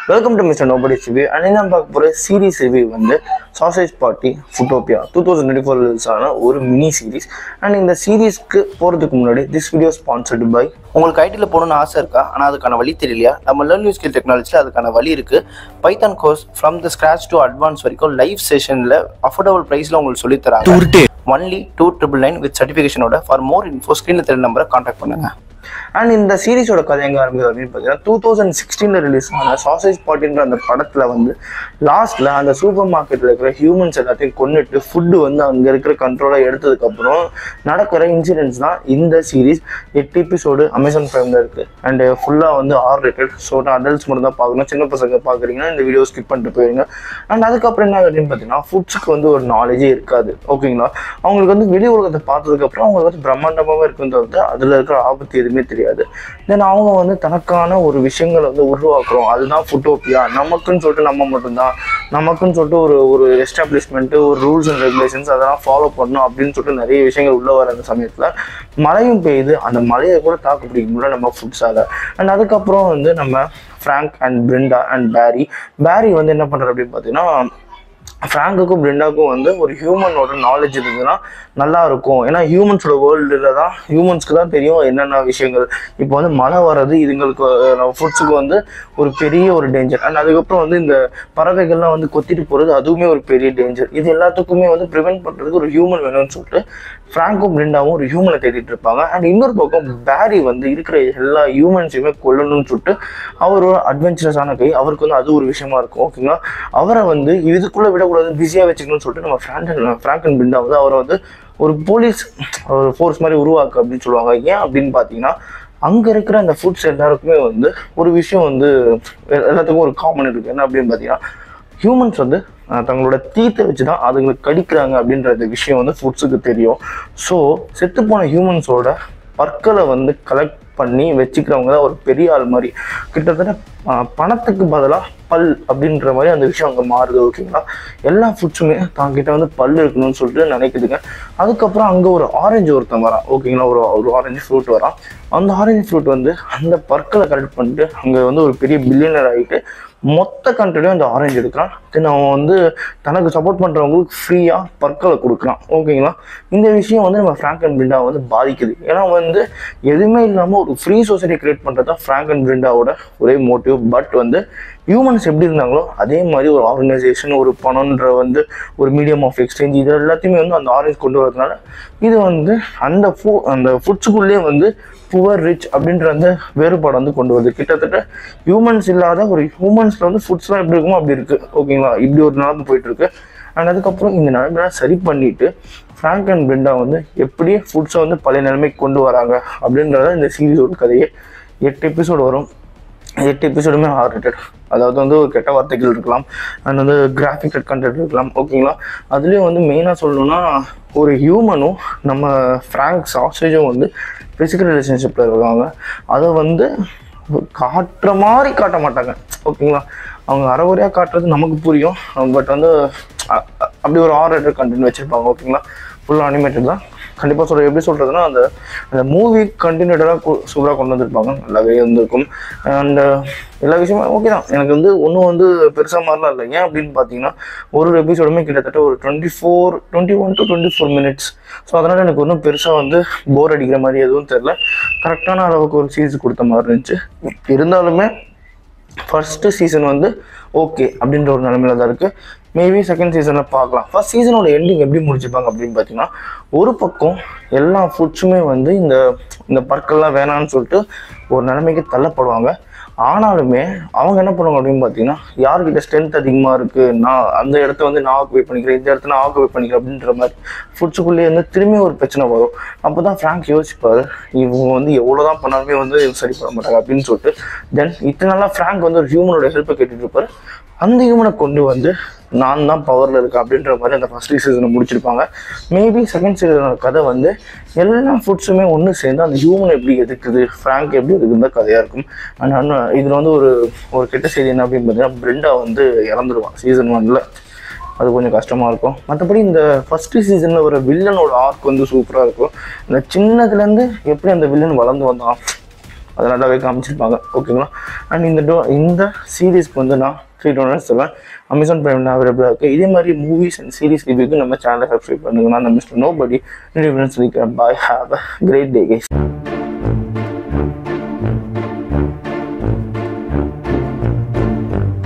Welcome to Mr. Nobody's Review. And in our series review வந்து Sausage Party Foodtopia 2024 release ஆன ஒரு mini series. And இந்த சீரிஸ்க்கு போறதுக்கு முன்னாடி this video sponsored by உங்களுக்கு ஐடியில் போகணும்னு ஆசை இருக்கா, ஆனால் அதுக்கான வழி தெரியலையா? நம்ம லேர்ன் நியூ ஸ்கில் டெக்னாலஜியில் அதுக்கான வழி இருக்குது. Python course from the scratch to advance வரைக்கும் லைவ் செஷனில் அஃபோர்டபுள் ப்ரைஸில் உங்களுக்கு சொல்லித்தராங்க. ஒன்லி 299 வித் சர்டிஃபிகேஷனோட. ஃபார் மோர் இன்ஃபோ ஸ்க்ரீனில் தெரிய நம்பரை கான்டாக்ட் பண்ணுங்க. அண்ட் இந்த சீரிஸோட கதை எங்கே ஆரம்பிக்குது அப்படின்னு பார்த்தீங்கன்னா 2016 ரிலீஸ் ஆன சாசேஜ் பார்ட்டின்ற அந்த படத்தில் வந்து லாஸ்ட்டில் அந்த சூப்பர் மார்க்கெட்டில் இருக்கிற ஹியூமன்ஸ் எல்லாத்தையும் கொண்டுட்டு ஃபுட்டு வந்து அங்கே இருக்கிற கண்ட்ரோலை எடுத்ததுக்கப்புறம் நடக்கிற இன்சிடென்ட்ஸ் தான் இந்த சீரீஸ். 8 எபிசோடு அமேசான் பிரைமில் இருக்குது. அண்டு ஃபுல்லாக வந்து R-rated. ஸோ நான் அடல்ட்ஸ் மட்டும் தான் பார்க்கணும். சின்ன பசங்க பார்க்குறீங்கன்னா இந்த வீடியோ ஸ்கிப் பண்ணிட்டு போயிருங்க. அண்ட் அதுக்கப்புறம் என்ன அப்படின்னு பார்த்தீங்கன்னா ஃபுட்ஸுக்கு வந்து ஒரு நாலேஜே இருக்காது. ஓகேங்களா? அவங்களுக்கு வந்து வெளி உலகத்தை பார்த்ததுக்கப்புறம் அவங்களுக்கு வந்து பிரம்மாண்டமாகவே இருக்குன்னு தவிர்த்து அதில் இருக்கிற ஆபத்து எதுவுமே தெரியாது. தென் அவங்க வந்து தனக்கான ஒரு விஷயங்களை வந்து உருவாக்குறோம். அதுதான் ஃபுட்டோபியா. நமக்குன்னு சொல்லிட்டு நம்ம மட்டும்தான், நமக்குன்னு சொல்லிட்டு ஒரு எஸ்டாப்ளிஷ்மெண்ட்டு, ஒரு ரூல்ஸ் அண்ட் ரெகுலேஷன்ஸ் அதெல்லாம் ஃபாலோ பண்ணணும் அப்படின்னு சொல்லிட்டு நிறைய விஷயங்கள் உள்ள வர அந்த சமயத்தில் மழையும் பெய்யுது. அந்த மழையை கூட தாக்கு பிடிக்க முடியல நம்ம ஃபுட்ஸால். அண்ட் அதுக்கப்புறம் வந்து நம்ம ஃப்ராங்க் அண்ட் பிரெண்டா அண்ட் பேரி வந்து என்ன பண்ணுறாரு அப்படின்னு பார்த்தீங்கன்னா ஃப்ராங்குக்கும் பிரெண்டாக்கும் வந்து ஒரு ஹியூமனோட நாலேஜ் இருந்ததுன்னா நல்லா இருக்கும். ஏன்னா ஹியூமன்ஸோட வேர்ல்டில் தான் ஹியூமன்ஸ்க்கு தான் தெரியும் என்னென்ன விஷயங்கள். இப்போ வந்து மழை வர்றது இதுங்களுக்கு ஃபுட்ஸுக்கு வந்து ஒரு பெரிய ஒரு டேஞ்சர். அண்ட் அதுக்கப்புறம் வந்து இந்த பறவைகள்லாம் வந்து கொத்திட்டு போகிறது அதுவுமே ஒரு பெரிய டேஞ்சர். இது எல்லாத்துக்குமே வந்து ப்ரிவென்ட் பண்ணுறதுக்கு ஒரு ஹியூமன் வேணும்னு சொல்லிட்டு ஃப்ராங்கும் பிரெண்டாவும் ஒரு ஹியூமனை தேடிட்டு இருப்பாங்க. அண்ட் இன்னொரு பக்கம் பேரி வந்து இருக்கிற எல்லா ஹியூமன்ஸையுமே கொல்லணும்னு சொல்லிட்டு அவர் ஒரு அட்வென்ச்சரஸான கை. அவருக்கு வந்து அது ஒரு விஷயமா இருக்கும். ஓகேங்களா? அவரை வந்து இதுக்குள்ளே விடக்கூடாது, பிஸியாக வச்சுக்கணும்னு சொல்லிட்டு நம்ம ஃப்ராங்க் அண்ட் பிரெண்டா வந்து அவரை வந்து ஒரு போலீஸ் ஒரு ஃபோர்ஸ் மாதிரி உருவாக்கு அப்படின்னு சொல்லுவாங்க. ஏன் அப்படின்னு பார்த்தீங்கன்னா அங்கே இருக்கிற அந்த ஃபுட்ஸ் எல்லாருக்குமே வந்து ஒரு விஷயம் வந்து எல்லாத்துக்கும் ஒரு காமன் இருக்குது. என்ன அப்படின்னு பார்த்தீங்கன்னா ஹியூமன்ஸ் வந்து தங்களோட தீத்தை வச்சு தான் அதுங்களுக்கு கடிக்கிறாங்க அப்படின்ற விஷயம் வந்து ஃபுட்ஸுக்கு தெரியும். ஸோ செத்துப்போன ஹியூமன்ஸோட பற்களை வந்து கலெக்ட் பண்ணி வச்சுக்கிறவங்க தான் ஒரு பெரிய ஆள் மாதிரி. கிட்டத்தட்ட பணத்துக்கு பதிலாக பல் அப்படின்ற மாதிரி அந்த விஷயம் அங்கே மாறுது. ஓகேங்களா? எல்லா ஃபுட்ஸுமே தாங்கிட்ட வந்து பல் இருக்கணும்னு சொல்லிட்டு நினைக்குதுங்க. அதுக்கப்புறம் அங்கே ஒரு ஆரஞ்சு ஒருத்தன் வரான். ஓகேங்களா? ஒரு ஆரஞ்சு ஃப்ரூட் வரான். அந்த ஆரஞ்சு ஃப்ரூட் வந்து அந்த பற்களை கலெக்ட் பண்ணிட்டு அங்கே வந்து ஒரு பெரிய பில்லியனர் ஆகிட்டு மொத்த கண்ட்ரிலையும் அந்த ஆரஞ்சு எடுக்கிறான். தென் அவன் வந்து தனக்கு சப்போர்ட் பண்ணுறவங்களுக்கு ஃப்ரீயாக பற்களை கொடுக்குறான். ஓகேங்களா? இந்த விஷயம் வந்து நம்ம ஃப்ராங்க் அண்ட் பிரெண்டா வந்து பாதிக்குது. ஏன்னா வந்து எதுவுமே இல்லாமல் ஒரு ஃப்ரீ சொசைட்டி கிரியேட் பண்ணுறது தான் ஃப்ராங்க் அண்ட் பிரெண்டாவோட ஒரே மோட்டிவ். பட் வந்து ஹியூமன்ஸ் எப்படி இருந்தாங்களோ அதே மாதிரி ஒரு ஆர்கனைசேஷன், ஒரு பணம்ன்ற வந்து ஒரு மீடியம் ஆஃப் எக்ஸ்சேஞ்ச், இது எல்லாத்தையுமே வந்து அந்த ஆரஞ்சு கொண்டு வரதுனால இது வந்து அந்த ஃபுட்ஸுக்குள்ளேயே வந்து புவர் ரிச் அப்படின்ற அந்த வேறுபாடு வந்து கொண்டு வருது. கிட்டத்தட்ட ஹியூமன்ஸ் இல்லாத ஒரு ஹியூமன்ஸில் வந்து ஃபுட்ஸ்லாம் எப்படி இருக்குமோ அப்படி இருக்குது. ஓகேங்களா? இப்படி ஒரு நிலைமை போயிட்டுருக்கு. அண்ட் அதுக்கப்புறம் இந்த நிலைமையெல்லாம் சரி பண்ணிவிட்டு ஃப்ராங்க் அண்ட் பிரெண்டா வந்து எப்படி ஃபுட்ஸை வந்து பழைய நிலைமைக்கு கொண்டு வராங்க அப்படின்றத இந்த சீரீஸோட கதையே. 8 எபிசோடு வரும். 8 எபிசோடுமே R-rated. அதாவது வந்து ஒரு கெட்ட வார்த்தைகள் இருக்கலாம், அண்ட் வந்து கிராஃபிக் கண்டென்ட் இருக்கலாம். ஓகேங்களா? அதுலேயும் வந்து மெயினாக சொல்லணும்னா ஒரு ஹியூமனும் நம்ம ஃப்ராங்க் சாசேஜும் வந்து ஃபிசிக்கல் ரிலேஷன்ஷிப்பில் இருக்காங்க. அதை வந்து காட்டுற மாதிரி காட்ட மாட்டாங்க. ஓகேங்களா? அவங்க அரைகுறையாக காட்டுறது நமக்கு புரியும். பட் வந்து அப்படி ஒரு R-rated கண்டென்ட் வச்சுருப்பாங்க. ஓகேங்களா? ஃபுல்லாக அனிமேட்டட் தான். கண்டிப்பாக எப்படி சொல்கிறதுனா அந்த மூவி கண்டினியூட்டராக சூப்பராக கொண்டு வந்திருப்பாங்க. நல்லாவே இருந்திருக்கும். அண்ட் எல்லா விஷயமும் ஓகே தான். எனக்கு வந்து ஒன்றும் வந்து பெருசாக மாதிரிலாம் இல்லை. ஏன் அப்படின்னு பார்த்தீங்கன்னா ஒரு எபிசோடுமே கிட்டத்தட்ட ஒரு 21 to 24 minutes. ஸோ அதனால் எனக்கு ஒன்றும் பெருசாக வந்து போர் அடிக்கிற மாதிரி எதுவும் தெரில. கரெக்டான அளவுக்கு ஒரு சீரிஸ் கொடுத்த மாதிரி இருந்துச்சு. இருந்தாலுமே ஃபர்ஸ்ட் சீசன் வந்து ஓகே அப்படின்ற ஒரு நிலைமையில தான் இருக்குது. மேபி செகண்ட் சீசனில் பார்க்கலாம். ஃபர்ஸ்ட் சீசனோட எண்டிங் எப்படி முடிச்சுப்பாங்க அப்படின்னு பார்த்தீங்கன்னா ஒரு பக்கம் எல்லா ஃபுட்ஸுமே வந்து இந்த பற்கள்லாம் வேணான்னு சொல்லிட்டு ஒரு நிலைமைக்கு தள்ளப்படுவாங்க. ஆனாலுமே அவங்க என்ன பண்ணுவாங்க அப்படின்னு பார்த்தீங்கன்னா யார்கிட்ட ஸ்ட்ரென்த் அதிகமாக இருக்குது, நான் அந்த இடத்த வந்து நான் ஆக்குபை பண்ணிக்கிறேன், இந்த இடத்த நான் ஆக்குபை பண்ணிக்கிறேன் அப்படின்ற மாதிரி ஃபுட்ஸுக்குள்ளேயே வந்து திரும்பி ஒரு பிரச்சனை வரும். அப்போ தான் ஃப்ராங்க் யோசிப்பார், இவங்க வந்து எவ்வளோ தான் பண்ணாலுமே வந்து சரி பண்ண மாட்டாங்க அப்படின்னு சொல்லிட்டு. தென் இத்தனை நாளாக ஃப்ராங்க் வந்து ஒரு ஹியூமனோட ஹெல்ப்பை கேட்டுட்டு இருப்பார். அந்த ஹியூமனை கொண்டு வந்து நான் தான் பவரில் இருக்கேன் அப்படின்ற மாதிரி அந்த ஃபர்ஸ்ட் சீசனை முடிச்சிருப்பாங்க. மேபி செகண்ட் சீசனோட கதை வந்து எல்லா ஃபுட்ஸுமே ஒன்று சேர்ந்து அந்த ஹியூமன் எப்படி எதுக்குது, ஃப்ராங்க் எப்படி எதுக்குன்னு தான் கதையாக இருக்கும். அண்ட் இதில் வந்து ஒரு கெட்ட செய்தி என்ன அப்படின்னு பார்த்தீங்கன்னா பிரெண்டா வந்து இறந்துடுவான் சீசன் 1. அது கொஞ்சம் கஷ்டமாக இருக்கும். மற்றபடி இந்த ஃபஸ்ட்டு சீசனில் ஒரு வில்லனோட ஆர்க் வந்து சூப்பராக இருக்கும். இந்த சின்னதுலேருந்து எப்படி அந்த வில்லன் வளர்ந்து வந்தான், அதை நல்லாவே காமிச்சிருப்பாங்க. ஓகேங்களா? அண்ட் இந்த சீரீஸ்க்கு வந்து நான் $3 அமேசான் பிரைமில் அவைலபிளாக இருக்குது. இதே மாதிரி மூவிஸ் அண்ட் சீரீஸ் ரிவ்யூக்கு நம்ம சேனலை சப்ஸ்கிரைப் பண்ணுங்க. நான் mister nobody. Bye. Have a great day guys.